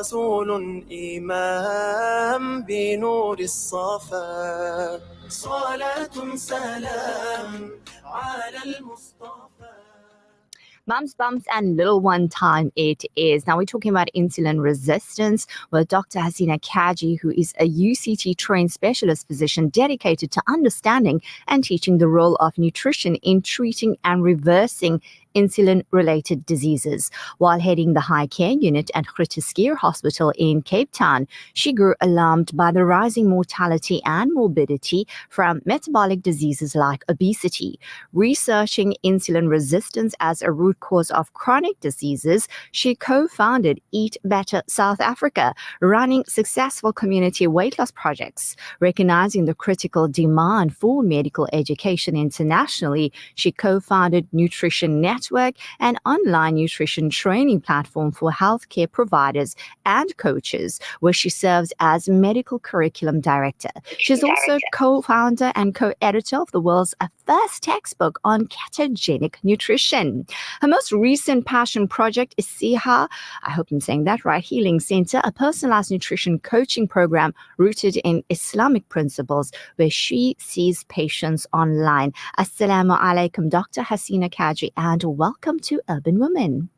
رسول إمام بنور الصفا صلاة سلام على المصطفى. Mums, bumps, and little one time it is. Now we're talking about insulin resistance with Dr. Hasina Kaji, who is a UCT trained specialist physician dedicated to understanding and teaching the role of nutrition in treating and reversing insulin-related diseases. While heading the high care unit at Groote Schuur Hospital in Cape Town, she grew alarmed by the rising mortality and morbidity from metabolic diseases like obesity. Researching insulin resistance as a root cause of chronic diseases, she co-founded Eat Better South Africa, running successful community weight loss projects. Recognizing the critical demand for medical education internationally, she co-founded Nutrition Network, an online nutrition training platform for healthcare providers and coaches, where she serves as medical curriculum director. She's also co-founder and co-editor of the world's first textbook on ketogenic nutrition. Her most recent passion project is Siha, I hope I'm saying that right, Healing Center, a personalized nutrition coaching program rooted in Islamic principles where she sees patients online. Assalamu alaikum, Dr. Hasina Kaji, and welcome to Urban Women.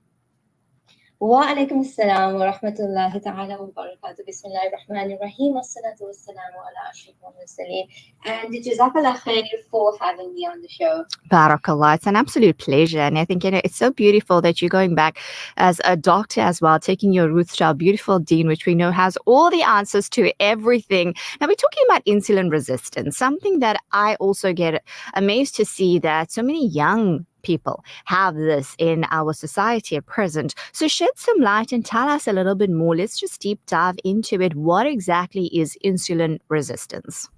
Wa alaikum assalam wa rahmatullahi ta'ala wa barakatuh. Bismillahir Rahmanir Rahim. Wassalatu wassalamu ala ashrafil mursaleen. And jazakallah khair for having me on the show. Barakallah. It's an absolute pleasure. And I think, it's so beautiful that you're going back as a doctor as well, taking your roots to our beautiful deen, which we know has all the answers to everything. Now, we're talking about insulin resistance, something that I also get amazed to see that so many young people have this in our society at present. So shed some light and tell us a little bit more. Let's just deep dive into it. What exactly is insulin resistance?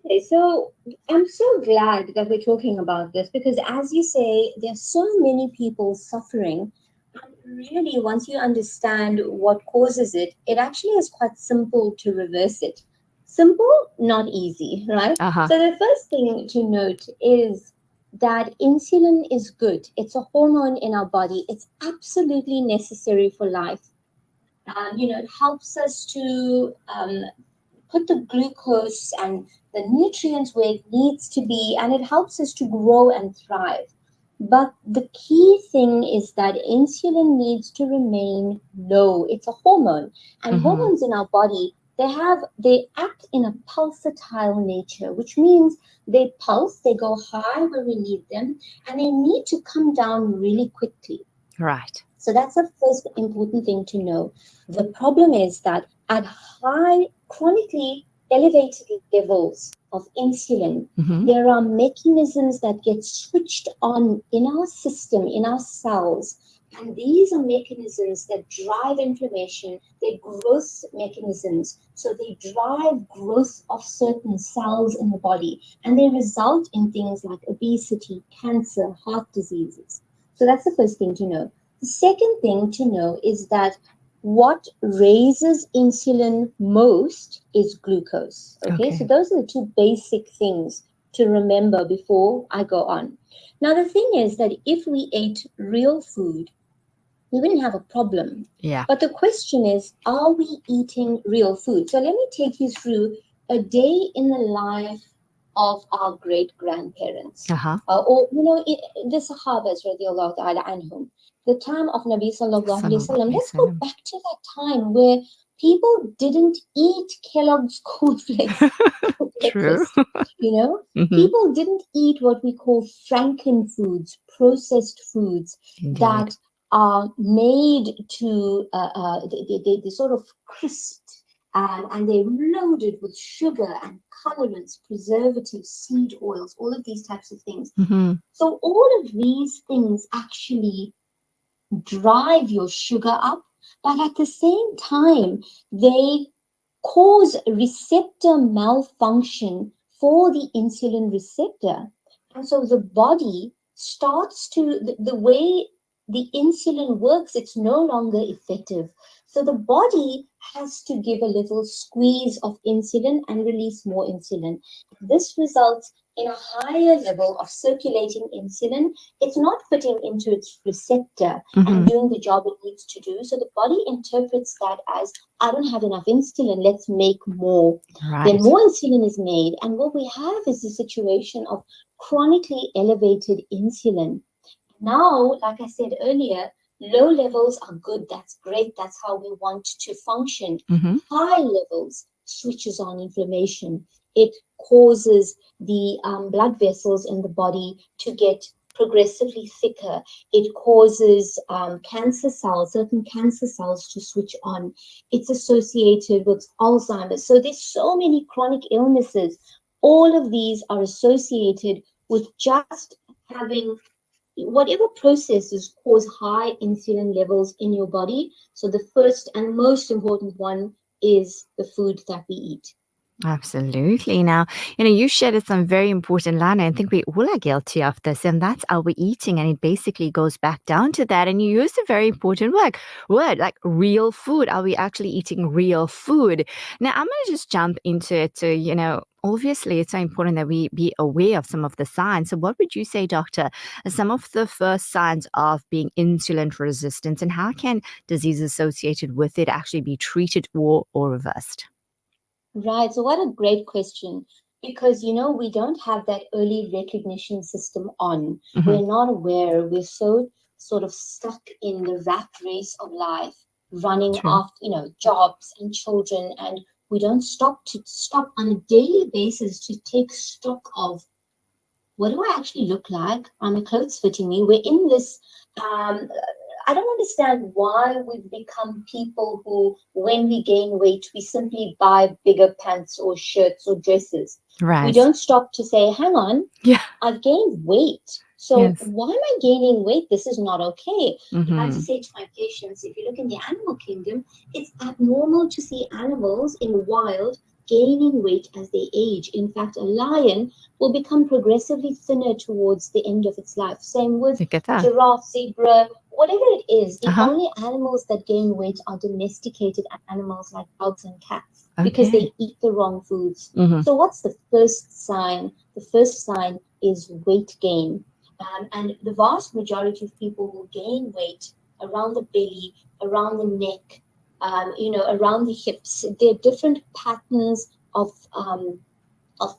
Okay, so I'm so glad that we're talking about this because, as you say, there's so many people suffering. And really, once you understand what causes it, it actually is quite simple to reverse it. Simple, not easy, right? Uh-huh. So the first thing to note is that insulin is good. It's a hormone in our body. It's absolutely necessary for life. It helps us to put the glucose and the nutrients where it needs to be, and it helps us to grow and thrive. But the key thing is that insulin needs to remain low. It's a hormone, and hormones in our body, they act in a pulsatile nature, which means they pulse, they go high when we need them, and they need to come down really quickly. Right. So that's the first important thing to know. The problem is that at high, chronically elevated levels of insulin, there are mechanisms that get switched on in our system, in our cells. And these are mechanisms that drive inflammation. They're growth mechanisms. So they drive growth of certain cells in the body. And they result in things like obesity, cancer, heart diseases. So that's the first thing to know. The second thing to know is that what raises insulin most is glucose. Okay, so those are the two basic things to remember before I go on. Now, the thing is that if we ate real food, we wouldn't have a problem. Yeah. But the question is, are we eating real food? So let me take you through a day in the life of our great-grandparents. Or, the Sahabas, radiallahu ta'ala anhum. The time of Nabi sallallahu alayhi wa sallam. Let's go back to that time where people didn't eat Kellogg's cornflakes for breakfast. People didn't eat what we call franken foods, processed foods. Indeed. That are made to, they sort of crisped and they're loaded with sugar and colorants, preservatives, seed oils, all of these types of things. So all of these things actually drive your sugar up, but at the same time, they cause receptor malfunction for the insulin receptor. And so the body starts to, the way the insulin works, it's no longer effective. So the body has to give a little squeeze of insulin and release more insulin. This results in a higher level of circulating insulin, it's not fitting into its receptor and doing the job it needs to do. So the body interprets that as, I don't have enough insulin, let's make more. Right. Then more insulin is made. And what we have is a situation of chronically elevated insulin. Now, like I said earlier, low levels are good. That's great. That's how we want to function. High levels switches on inflammation. It causes the blood vessels in the body to get progressively thicker. It causes cancer cells, certain cancer cells to switch on. It's associated with Alzheimer's. So there's so many chronic illnesses. All of these are associated with just having whatever processes cause high insulin levels in your body. So the first and most important one is the food that we eat. Absolutely. Now, you shared some very important line. I think we all are guilty of this, and that's our eating. And it basically goes back down to that. And you used a very important word like real food. Are we actually eating real food? Now, I'm going to just jump into it to, obviously, it's so important that we be aware of some of the signs. So what would you say, doctor, are some of the first signs of being insulin resistant, and how can diseases associated with it actually be treated or reversed? Right. So what a great question. Because, we don't have that early recognition system on. We're not aware. We're so sort of stuck in the rat race of life, running after, jobs and children. And we don't stop on a daily basis to take stock of, what do I actually look like? Are my clothes fitting me? We're in this I don't understand why we've become people who, when we gain weight, we simply buy bigger pants or shirts or dresses. Right. We don't stop to say, hang on, I've gained weight. So why am I gaining weight? This is not okay. I have to say to my patients, if you look in the animal kingdom, it's abnormal to see animals in the wild gaining weight as they age. In fact, a lion will become progressively thinner towards the end of its life. Same with giraffe, zebra, whatever it is. The only animals that gain weight are domesticated animals like dogs and cats because they eat the wrong foods. So what's the first sign? The first sign is weight gain. And the vast majority of people who gain weight around the belly, around the neck, around the hips, there are different patterns of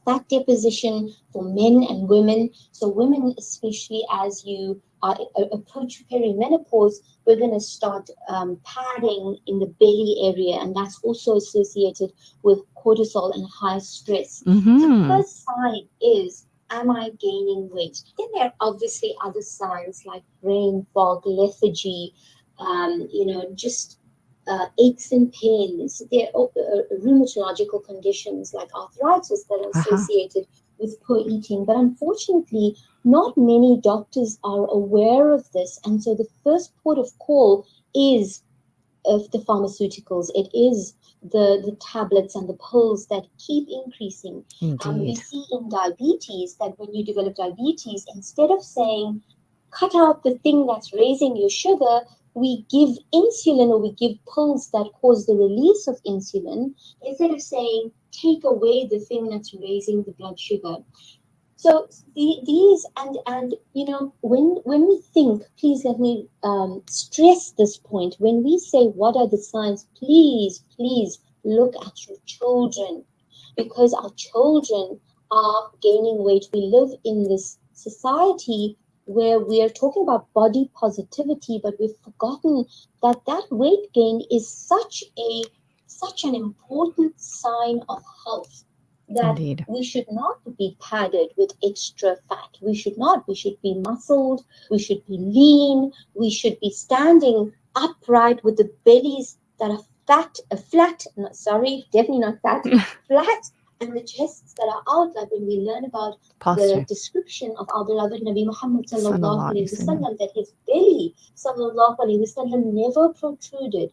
fat deposition for men and women. So women, especially as you approach perimenopause, we're going to start padding in the belly area, and that's also associated with cortisol and high stress. So the first sign is, am I gaining weight? Then there are obviously other signs like brain fog, lethargy, just aches and pains. There are rheumatological conditions like arthritis that are associated with poor eating. But unfortunately, not many doctors are aware of this. And so the first port of call is of the pharmaceuticals. It is the tablets and the pills that keep increasing. We see in diabetes that when you develop diabetes, instead of saying, cut out the thing that's raising your sugar, we give insulin or we give pills that cause the release of insulin, instead of saying, take away the thing that's raising the blood sugar. So these and when we think, please let me stress this point. When we say what are the signs, please look at your children, because our children are gaining weight. We live in this society where we are talking about body positivity, but we've forgotten that weight gain is such an important sign of health. That we should not be padded with extra fat. We should not. We should be muscled. We should be lean. We should be standing upright with the bellies that are flat, definitely not fat, flat, and the chests that are out, like when we learn about the description of our beloved Nabi Muhammad sallallahu alaihi wasallam, that his belly sallallahu alaihi wasallam never protruded.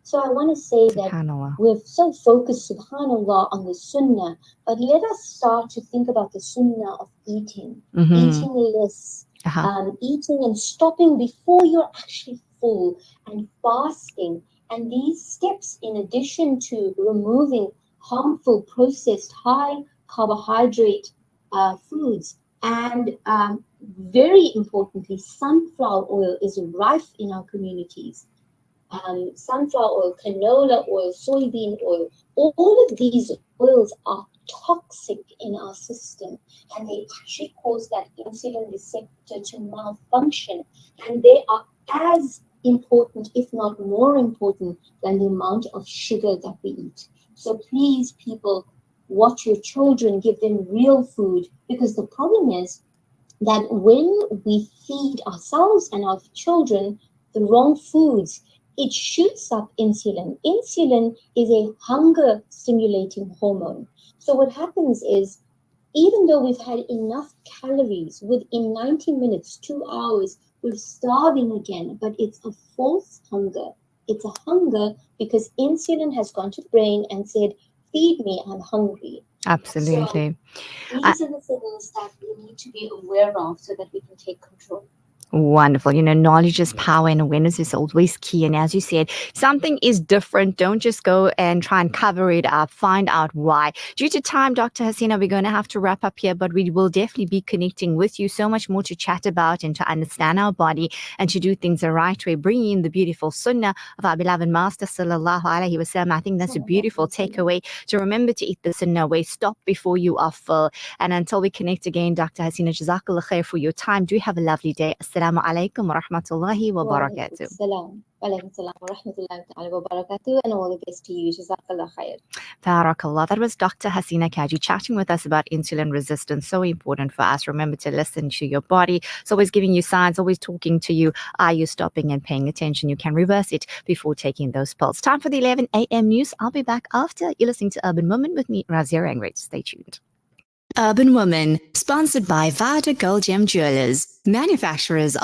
So I want to say that we're so focused, subhanAllah, on the sunnah, but let us start to think about the sunnah of eating, eating less, eating and stopping before you're actually full, and fasting. And these steps, in addition to removing harmful processed high carbohydrate foods. And very importantly, sunflower oil is rife in our communities. Sunflower oil, canola oil, soybean oil, all of these oils are toxic in our system, and they actually cause that insulin receptor to malfunction, and they are as important, if not more important, than the amount of sugar that we eat. So please, people, watch your children, give them real food, because the problem is that when we feed ourselves and our children the wrong foods, it shoots up insulin. Insulin is a hunger stimulating hormone. So what happens is, even though we've had enough calories, within 90 minutes, 2 hours, we're starving again, but it's a false hunger. It's a hunger because insulin has gone to the brain and said, feed me, I'm hungry. Absolutely. So these are the things that we need to be aware of so that we can take control. Wonderful. Knowledge is power and awareness is always key. And as you said, something is different. Don't just go and try and cover it up. Find out why. Due to time, Dr. Hasina, we're going to have to wrap up here, but we will definitely be connecting with you. So much more to chat about and to understand our body and to do things the right way, bringing in the beautiful sunnah of our beloved Master, sallallahu alaihi wasallam. I think that's a beautiful takeaway, to remember to eat the sunnah way. Stop before you are full. And until we connect again, Dr. Hasina, jazakallah khair for your time. Do have a lovely day. Assalamu alaikum wa rahmatullahi wa barakatuh. Wa alaikum salam wa rahmatullahi wa barakatuh, and all the best to you. Jazakallah khair. Barakallah. That was Dr. Hasina Kaji chatting with us about insulin resistance. So important for us. Remember to listen to your body. It's always giving you signs, always talking to you. Are you stopping and paying attention? You can reverse it before taking those pills. Time for the 11 a.m. news. I'll be back after. You're listening to Urban Woman with me, Razia Rangret. Stay tuned. Urban Woman, sponsored by Vada Gold Gem Jewelers, manufacturers of